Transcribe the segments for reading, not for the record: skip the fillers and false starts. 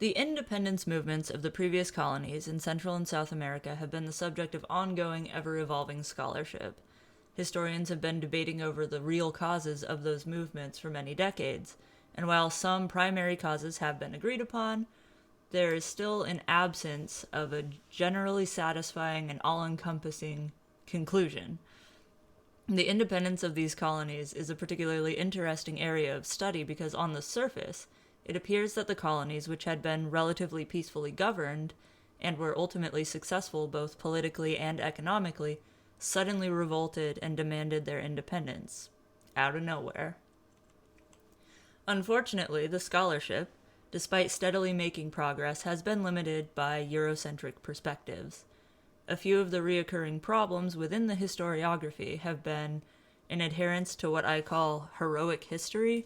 The independence movements of the previous colonies in Central and South America have been the subject of ongoing, ever-evolving scholarship. Historians have been debating over the real causes of those movements for many decades, and while some primary causes have been agreed upon, there is still an absence of a generally satisfying and all-encompassing conclusion. The independence of these colonies is a particularly interesting area of study because on the surface, it appears that the colonies, which had been relatively peacefully governed and were ultimately successful both politically and economically, suddenly revolted and demanded their independence, out of nowhere. Unfortunately, the scholarship, despite steadily making progress, has been limited by Eurocentric perspectives. A few of the reoccurring problems within the historiography have been an adherence to what I call heroic history,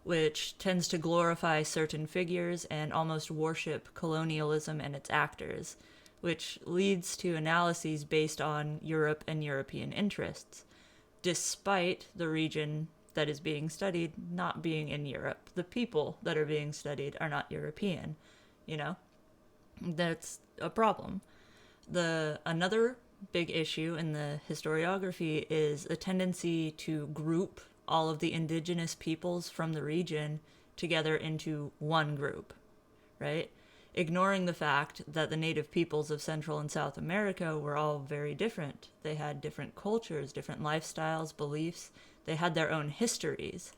which tends to glorify certain figures and almost worship colonialism and its actors, which leads to analyses based on Europe and European interests, despite the region that is being studied not being in Europe. The people that are being studied are not European, That's a problem. Another big issue in the historiography is a tendency to group all of the indigenous peoples from the region together into one group, right? Ignoring the fact that the native peoples of Central and South America were all very different. They had different cultures, different lifestyles, beliefs. They had their own histories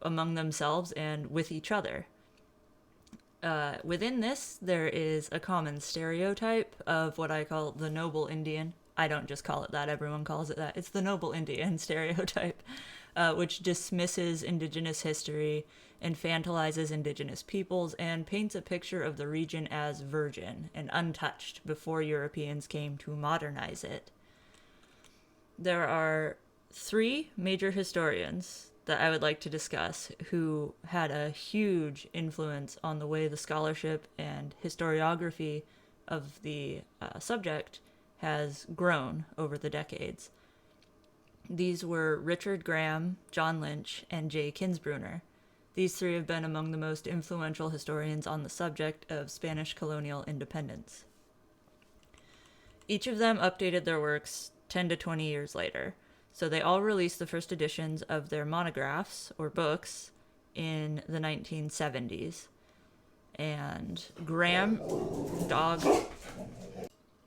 among themselves and with each other. Within this, there is a common stereotype of what I call the noble Indian. I don't just call it that, everyone calls it that. It's the noble Indian stereotype, which dismisses indigenous history, infantilizes indigenous peoples, and paints a picture of the region as virgin and untouched before Europeans came to modernize it. There are 3 major historians that I would like to discuss who had a huge influence on the way the scholarship and historiography of the subject has grown over the decades. These were Richard Graham, John Lynch, and J. Kinsbrunner. These 3 have been among the most influential historians on the subject of Spanish colonial independence. Each of them updated their works 10 to 20 years later. So they all released the first editions of their monographs, or books, in the 1970s. And Graham, dog...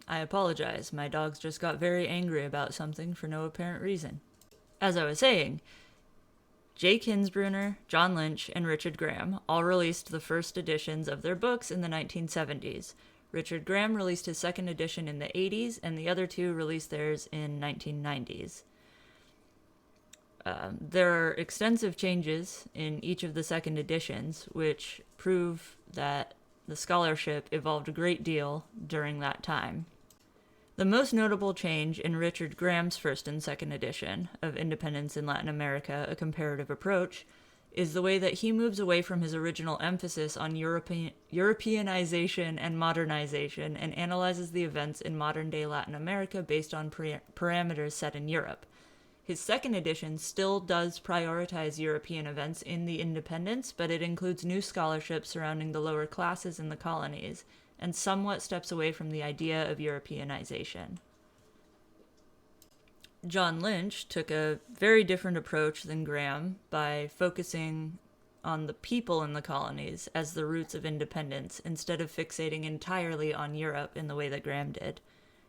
I apologize, my dogs just got very angry about something for no apparent reason. As I was saying, J. Kinsbrunner, John Lynch, and Richard Graham all released the first editions of their books in the 1970s. Richard Graham released his second edition in the 80s, and the other 2 released theirs in 1990s. There are extensive changes in each of the second editions, which prove that the scholarship evolved a great deal during that time. The most notable change in Richard Graham's first and second edition of Independence in Latin America, A Comparative Approach, is the way that he moves away from his original emphasis on Europeanization and modernization and analyzes the events in modern-day Latin America based on parameters set in Europe. His second edition still does prioritize European events in the independence, but it includes new scholarship surrounding the lower classes in the colonies, and somewhat steps away from the idea of Europeanization. John Lynch took a very different approach than Graham by focusing on the people in the colonies as the roots of independence instead of fixating entirely on Europe in the way that Graham did.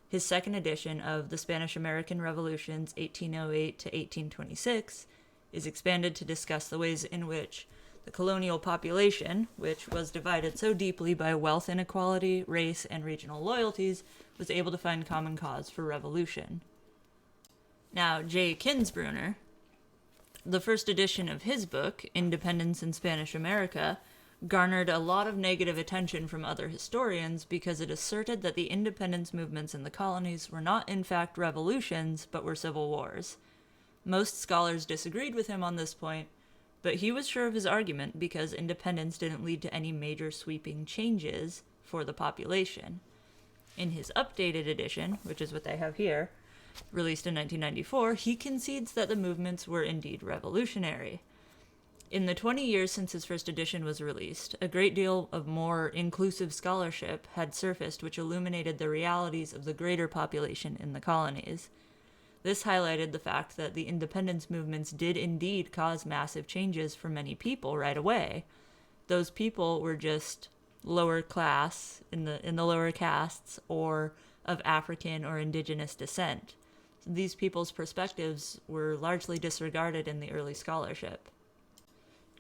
His second edition of the Spanish-American Revolutions 1808 to 1826 is expanded to discuss the ways in which the colonial population, which was divided so deeply by wealth inequality, race, and regional loyalties, was able to find common cause for revolution. Now, J. Kinsbrunner, the first edition of his book, Independence in Spanish America, garnered a lot of negative attention from other historians because it asserted that the independence movements in the colonies were not in fact revolutions, but were civil wars. Most scholars disagreed with him on this point, but he was sure of his argument because independence didn't lead to any major sweeping changes for the population. In his updated edition, which is what they have here, released in 1994, he concedes that the movements were indeed revolutionary. In the 20 years since his first edition was released, a great deal of more inclusive scholarship had surfaced which illuminated the realities of the greater population in the colonies. This highlighted the fact that the independence movements did indeed cause massive changes for many people right away. Those people were just lower class in the lower castes or of African or indigenous descent. These people's perspectives were largely disregarded in the early scholarship.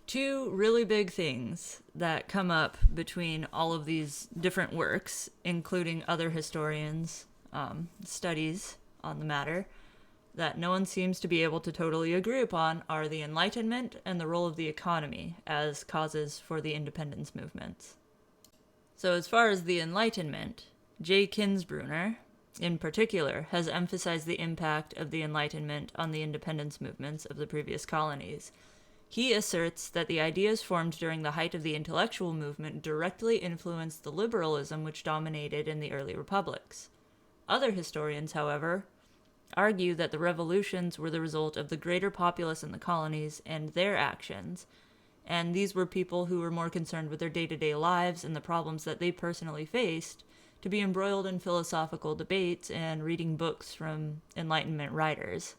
Two really big things that come up between all of these different works, including other historians' studies on the matter, that no one seems to be able to totally agree upon, are the Enlightenment and the role of the economy as causes for the independence movements. So as far as the Enlightenment, J. Kinsbrunner, in particular, has emphasized the impact of the Enlightenment on the independence movements of the previous colonies. He asserts that the ideas formed during the height of the intellectual movement directly influenced the liberalism which dominated in the early republics. Other historians, however, argue that the revolutions were the result of the greater populace in the colonies and their actions, and these were people who were more concerned with their day-to-day lives and the problems that they personally faced, to be embroiled in philosophical debates and reading books from Enlightenment writers.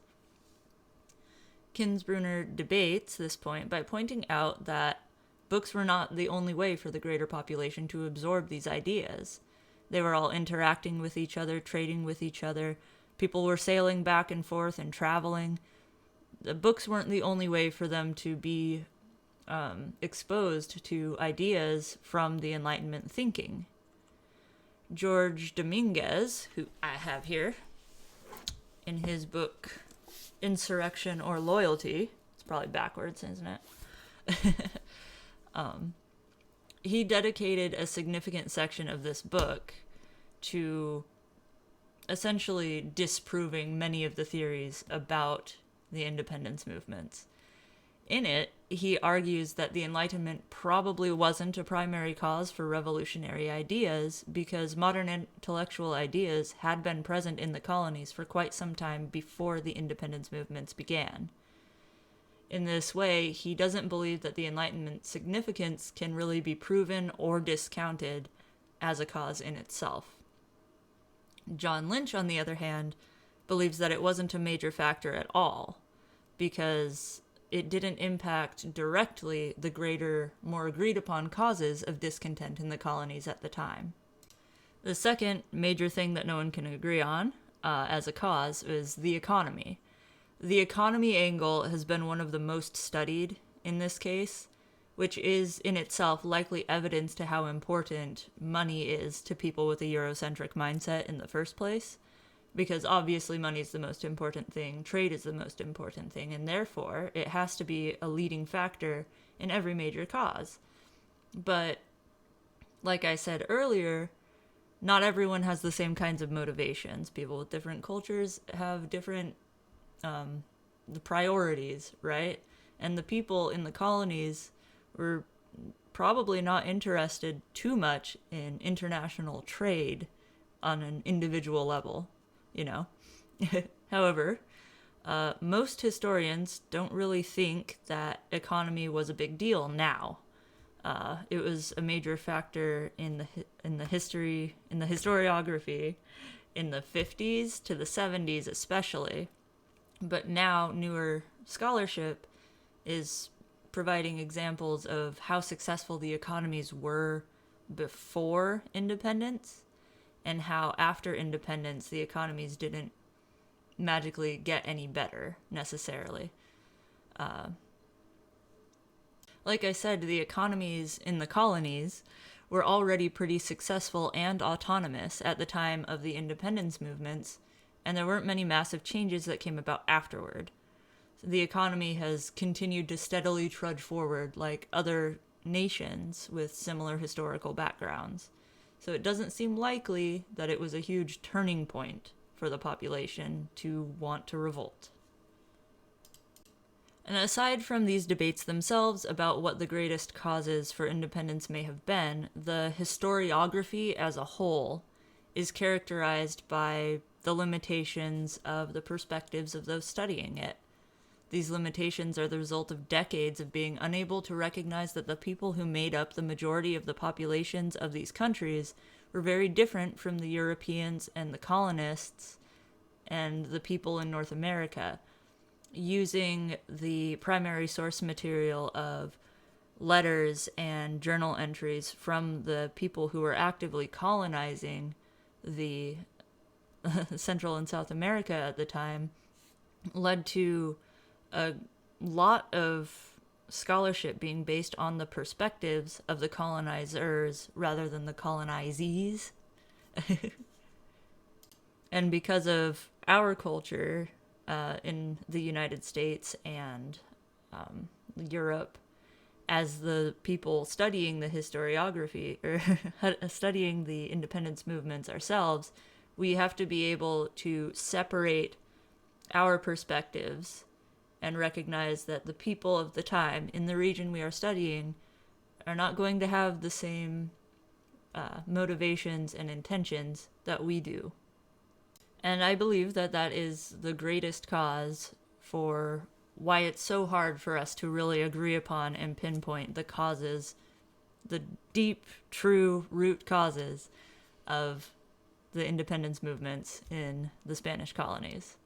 Kinsbrunner debates this point by pointing out that books were not the only way for the greater population to absorb these ideas. They were all interacting with each other, trading with each other. People were sailing back and forth and traveling. The books weren't the only way for them to be exposed to ideas from the Enlightenment thinking. George Dominguez, who I have here, in his book Insurrection or Loyalty, it's probably backwards, isn't it? He dedicated a significant section of this book to essentially disproving many of the theories about the independence movements. In it, he argues that the Enlightenment probably wasn't a primary cause for revolutionary ideas because modern intellectual ideas had been present in the colonies for quite some time before the independence movements began. In this way, he doesn't believe that the Enlightenment's significance can really be proven or discounted as a cause in itself. John Lynch, on the other hand, believes that it wasn't a major factor at all because it didn't impact directly the greater, more agreed-upon causes of discontent in the colonies at the time. The second major thing that no one can agree on as a cause is the economy. The economy angle has been one of the most studied in this case, which is in itself likely evidence to how important money is to people with a Eurocentric mindset in the first place. Because obviously money is the most important thing, trade is the most important thing, and therefore it has to be a leading factor in every major cause. But, like I said earlier, not everyone has the same kinds of motivations. People with different cultures have different the priorities, right? And the people in the colonies were probably not interested too much in international trade on an individual level. However, most historians don't really think that economy was a big deal now. It was a major factor in the historiography in the 50s to the 70s especially. But now newer scholarship is providing examples of how successful the economies were before independence and how after independence the economies didn't magically get any better necessarily. Like I said, the economies in the colonies were already pretty successful and autonomous at the time of the independence movements, and there weren't many massive changes that came about afterward. So the economy has continued to steadily trudge forward like other nations with similar historical backgrounds. So it doesn't seem likely that it was a huge turning point for the population to want to revolt. And aside from these debates themselves about what the greatest causes for independence may have been, the historiography as a whole is characterized by the limitations of the perspectives of those studying it. These limitations are the result of decades of being unable to recognize that the people who made up the majority of the populations of these countries were very different from the Europeans and the colonists and the people in North America, using the primary source material of letters and journal entries from the people who were actively colonizing the Central and South America at the time, led to a lot of scholarship being based on the perspectives of the colonizers rather than the colonizees. And because of our culture in the United States and Europe, as the people studying the historiography or studying the independence movements ourselves, we have to be able to separate our perspectives and recognize that the people of the time in the region we are studying are not going to have the same motivations and intentions that we do. And I believe that that is the greatest cause for why it's so hard for us to really agree upon and pinpoint the causes, the deep, true root causes of the independence movements in the Spanish colonies.